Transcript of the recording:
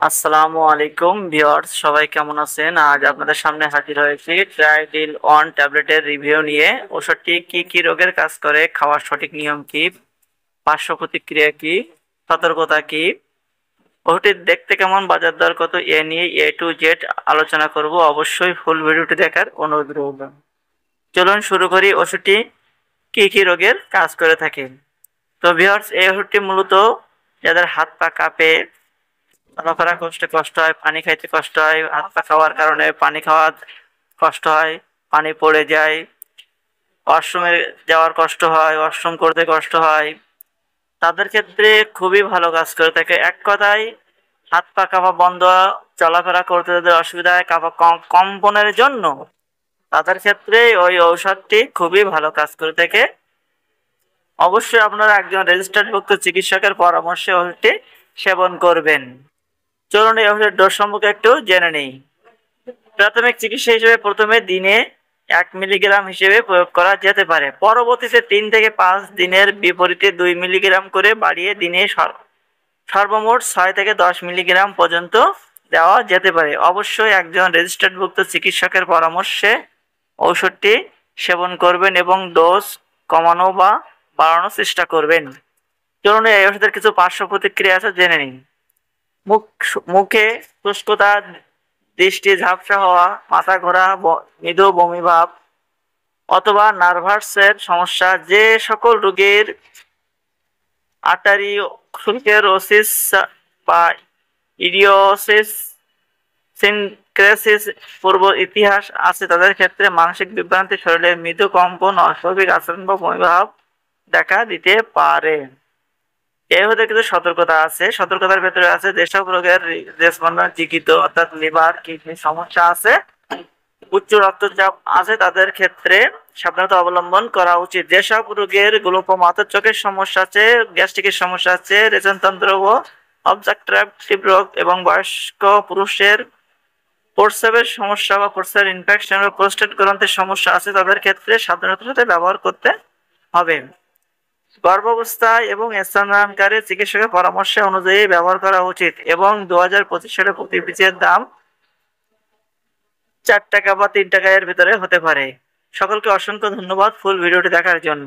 আসসালামু আলাইকুম ভিউয়ার্স, সবাই কেমন আছেন? আজ আপনাদের সামনে হাজির হয়েছি ট্রাইডিল অন ট্যাবলেটের রিভিউ নিয়ে। ওষুধটি কি কি রোগের কাজ করে, খাওয়ার সঠিক নিয়ম কি, পার্শ্ব প্রতিক্রিয়া কি, সতর্কতা কি, ওষুধটি দেখতে কেমন, বাজার দর কত, এ নিয়ে এ টু জেড আলোচনা করব। অবশ্যই ফুল ভিডিওটি দেখার অনুরোধ রইল। চলুন শুরু করি। ওষুধটি কি কি রোগের কাজ করে থাকে। তো ভিউয়ার্স, এই ওষুধটি মূলত যাদের হাত পা কাঁপে, চলাফেরা করতে কষ্ট হয়, পানি খাইতে কষ্ট হয়, হাত পা খাওয়ার কারণে পানি খাওয়া কষ্ট হয়, পানি পড়ে যায়, ওয়াশরুমে যাওয়ার কষ্ট হয়, ওয়াশরুম করতে কষ্ট হয়, তাদের ক্ষেত্রে খুবই ভালো কাজ করে থাকে। এক কথায় হাত পা কাঁপা বন্ধ, চলাফেরা করতে যাদের অসুবিধা হয়, কাঁপা কম্পনের জন্য, তাদের ক্ষেত্রে ওই ঔষধটি খুবই ভালো কাজ করে থাকে। অবশ্যই আপনারা একজন রেজিস্টার্ডভুক্ত চিকিৎসকের পরামর্শে ওষুধটি সেবন করবেন। চলুন এই ওষুধের ডোজ সম্পর্কে একটু জেনে নিই। প্রাথমিক চিকিৎসা হিসেবে প্রথমে দিনে 1 মিলিগ্রাম হিসেবে প্রয়োগ করা যেতে পারে। পরবর্তীতে 3 থেকে 5 দিনের বিপরীতে 2 মিলিগ্রাম করে বাড়িয়ে দিনে সর্বমোট 6 থেকে 10 মিলিগ্রাম পর্যন্ত দেওয়া যেতে পারে। অবশ্যই একজন রেজিস্টার্ডভুক্ত চিকিৎসকের পরামর্শে ঔষধটি সেবন করবেন এবং ডোজ কমানো বা বাড়ানোর চেষ্টা করবেন। চলুন এই ওষুধের কিছু পার্শ্ব প্রতিক্রিয়া আছে জেনে নিন। মুখে শুষ্কতা, দৃষ্টি ঝাপসা হওয়া, মাথা ঘোরা, মৃদু বমি ভাব অথবা নার্ভাসের সমস্যা। যে সকল রোগীর আর্টারিওস্ক্লেরোসিস বা ইডিওসিস সিনক্রেসিস পূর্ব ইতিহাস আছে, তাদের ক্ষেত্রে মানসিক বিভ্রান্তি, শরীরের মৃদু কম্পন, অস্বাভাবিক আচরণ বা বমিভাব দেখা দিতে পারে। এই হতে কিছু সতর্কতা আছে। সতর্কতার ভেতরে আছে যেসব রোগের হৃদস্পন্দন ঝিঁকিত অর্থাৎ লিভার কিডনি সমস্যা আছে, উচ্চ রক্তচাপ আছে, তাদের ক্ষেত্রে সাবধানতা অবলম্বন করা উচিত। যেসব রোগের গ্লুকোমা চোখের সমস্যা আছে, গ্যাস্ট্রিকের সমস্যা আছে, রেচনতন্ত্র ও অবস্ট্রাকটিভ রোগ এবং বয়স্ক পুরুষের প্রস্রাবের সমস্যা বা প্রস্রাবের ইনফেকশন বা প্রোস্টেট গ্রন্থির সমস্যা আছে, তাদের ক্ষেত্রে সাবধানতার সাথে ব্যবহার করতে হবে। গর্ভাবস্থায় এবং স্তন্যদানকারী চিকিৎসকের পরামর্শ অনুযায়ী ব্যবহার করা উচিত এবং 2025 সালে প্রতি পিসের দাম 4 টাকা বা 3 টাকা এর ভিতরে হতে পারে। সকলকে অসংখ্য ধন্যবাদ ফুল ভিডিওটি দেখার জন্য।